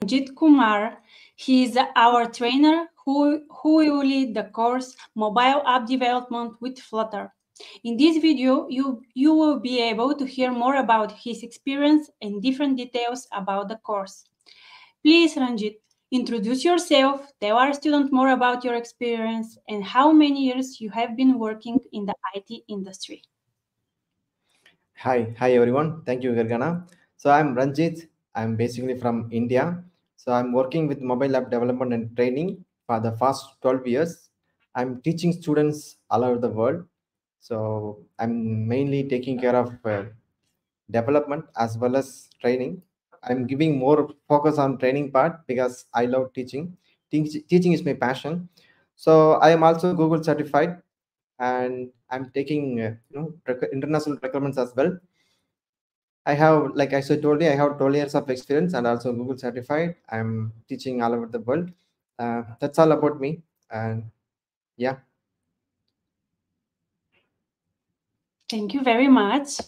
Ranjith Kumar. He is our trainer who will lead the course Mobile App Development with Flutter. In this video, you will be able to hear more about his experience and different details about the course. Please, Ranjit, introduce yourself, tell our students more about your experience and how many years you have been working in the IT industry. Hi everyone. Thank you, Gargana. So I'm Ranjit. I'm basically from India. So I'm working with mobile app development and training for the past 12 years. I'm teaching students all over the world. So I'm mainly taking care of development as well as training. I'm giving more focus on training part because I love teaching. Teaching is my passion. So I am also Google certified, and I'm taking international requirements as well. I have, like I said, told you, I have 12 years of experience and also Google certified. I'm teaching all over the world. That's all about me. And yeah. Thank you very much.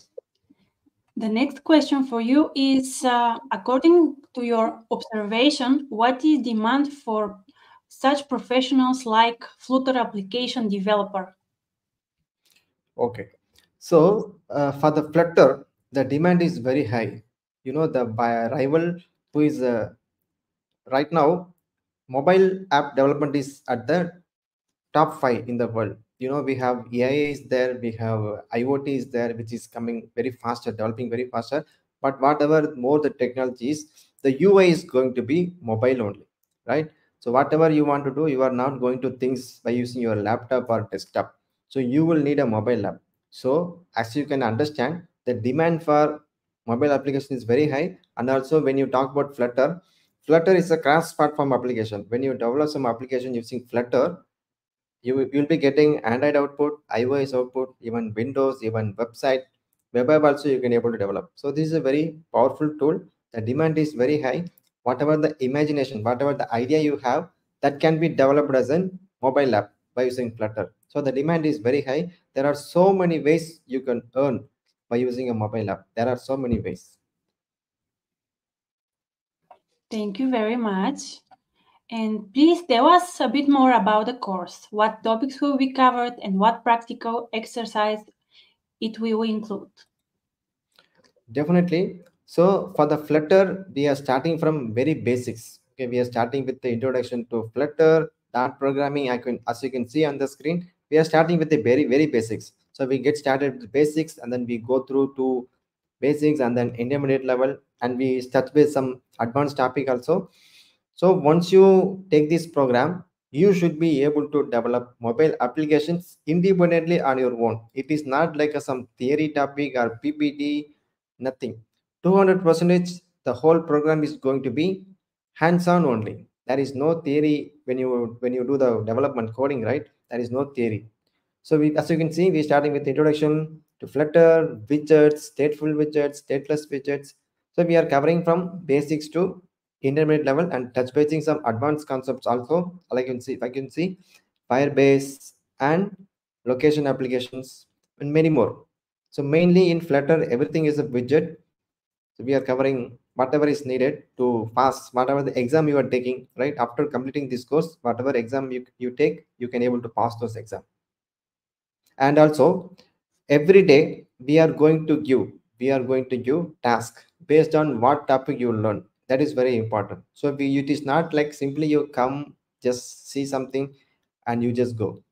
The next question for you is, according to your observation, what is demand for such professionals like Flutter application developer? Okay. So for the Flutter, the demand is very high. You know, the by rival who is right now, mobile app development is at the top 5 in the world. You know, we have AI is there, we have IoT is there, which is coming very faster, developing very faster. But whatever more the technologies, the UI is going to be mobile only, right? So whatever you want to do, you are not going to things by using your laptop or desktop. So you will need a mobile app. So as you can understand, the demand for mobile application is very high. And also when you talk about Flutter, Flutter is a cross-platform application. When you develop some application using Flutter, you'll be getting Android output, iOS output, even Windows, even website, web app also you can able to develop. So this is a very powerful tool. The demand is very high. Whatever the imagination, whatever the idea you have, that can be developed as a mobile app by using Flutter. So the demand is very high. There are so many ways you can earn by using a mobile app. There are so many ways. Thank you very much. And please tell us a bit more about the course, what topics will be covered and what practical exercise it will include. Definitely. So for the Flutter, we are starting from very basics. Okay, we are starting with the introduction to Flutter, dart programming. As you can see on the screen, we are starting with the very basics. So we get started with basics, and then we go through to basics and then intermediate level, and we start with some advanced topic also. So once you take this program, you should be able to develop mobile applications independently on your own. It is not like some theory topic or PPT, nothing. 200% the whole program is going to be hands-on only. There is no theory when you do the development coding, right? There is no theory. So as you can see, we're starting with introduction to Flutter, widgets, stateful widgets, stateless widgets. So we are covering from basics to intermediate level and touch basing some advanced concepts also. Like you can see, if I can see, Firebase and location applications and many more. So mainly in Flutter, everything is a widget. So we are covering whatever is needed to pass whatever the exam you are taking, right? After completing this course, whatever exam you take, you can able to pass those exams. And also every day we are going to give task based on what topic you learn. That is very important. So it is not like simply you come, just see something and you just go.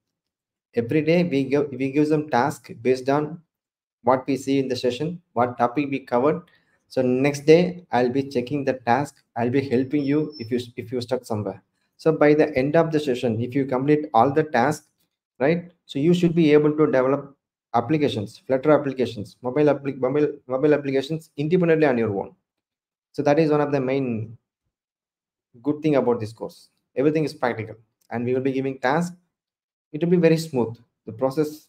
Every day we give them task based on what we see in the session, what topic we covered. So next day I'll be checking the task, I'll be helping you if you stuck somewhere. So by the end of the session, if you complete all the tasks, right, so you should be able to develop applications, Flutter applications, mobile applications independently on your own. So that is one of the main good thing about this course. Everything is practical, and we will be giving tasks. It will be very smooth. The process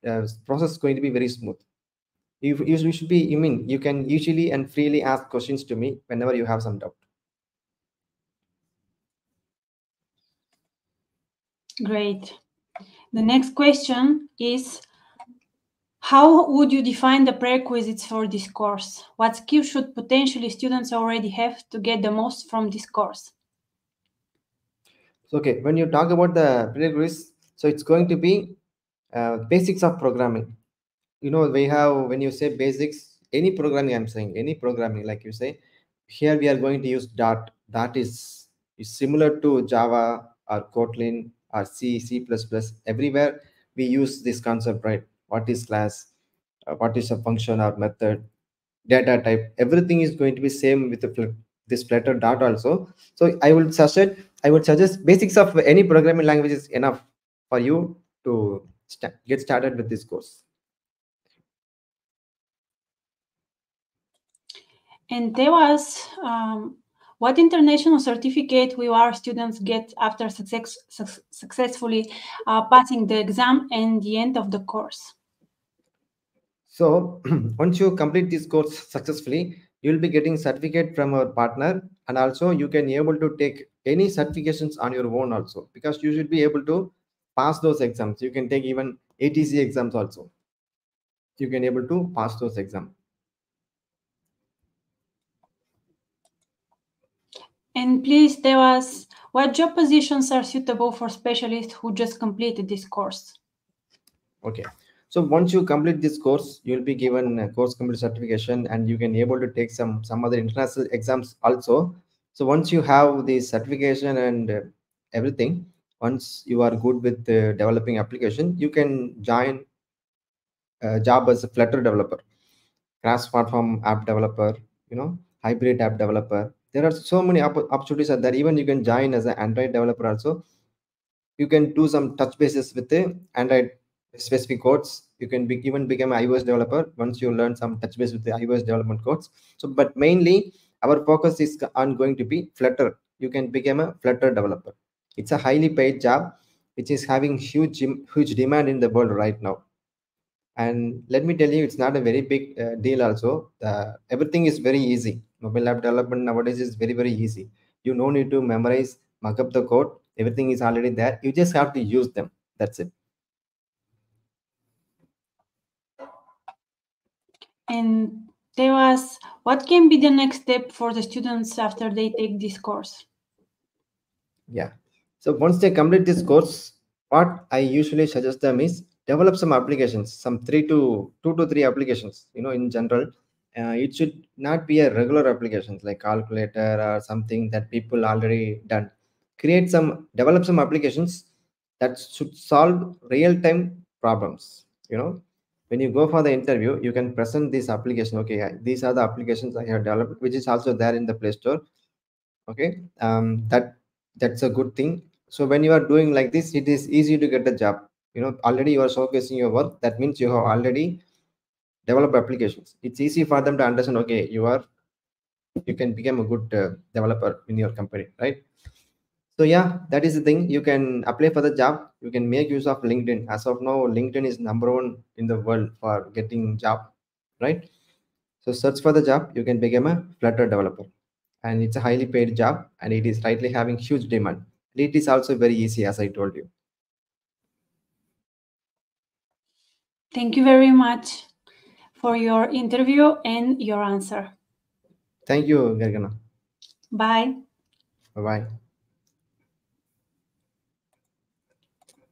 is going to be very smooth. You should be, you can usually and freely ask questions to me whenever you have some doubt. Great. The next question is, How would you define the prerequisites for this course? What skills should potentially students already have to get the most from this course? So, okay, when you talk about the prerequisites, so it's going to be basics of programming. We have, when you say basics, any programming, I'm saying any programming, like you say, here we are going to use dart. Dart is similar to Java or Kotlin or C++. Everywhere we use this concept, right? What is class? What is a function or method? Data type? Everything is going to be same with this Flutter Dart also. So I would suggest basics of any programming language is enough for you to get started with this course. And tell us what international certificate will our students get after successfully passing the exam and the end of the course? So once you complete this course successfully, you'll be getting certificate from our partner, and also you can able to take any certifications on your own also, because you should be able to pass those exams. You can take even ATC exams also. You can able to pass those exams. And please tell us what job positions are suitable for specialists who just completed this course. Okay. So once you complete this course, you'll be given a course complete certification, and you can able to take some other international exams also. So once you have the certification and everything, once you are good with developing application, you can join a job as a Flutter developer, cross-platform app developer, hybrid app developer. There are so many opportunities are there. Even you can join as an Android developer also. You can do some touch bases with the Android specific codes. You can even become an iOS developer once you learn some touch base with the iOS development codes. So, but mainly our focus is on going to be Flutter. You can become a Flutter developer. It's a highly paid job, which is having huge demand in the world right now. And let me tell you, it's not a very big deal also. Everything is very easy. Mobile app development nowadays is very easy. You no need to memorize, mark up the code. Everything is already there. You just have to use them. That's it. And tell us what can be the next step for the students after they take this course. Yeah. So once they complete this course, what I usually suggest them is develop some applications, some two to three applications. In general, it should not be a regular applications like calculator or something that people already done. Develop some applications that should solve real time problems. When you go for the interview, you can present this application. Okay, these are the applications I have developed, which is also there in the Play Store. Okay, that's a good thing. So when you are doing like this, it is easy to get the job. Already you are showcasing your work. That means you have already developed applications. It's easy for them to understand. Okay, you can become a good developer in your company, right? So yeah, that is the thing. You can apply for the job. You can make use of LinkedIn. As of now, LinkedIn is number one in the world for getting job, right? So search for the job. You can become a Flutter developer, and it's a highly paid job, and it is rightly having huge demand. It is also very easy, as I told you. Thank you very much for your interview and your answer. Thank you, Gargana. Bye. Bye bye.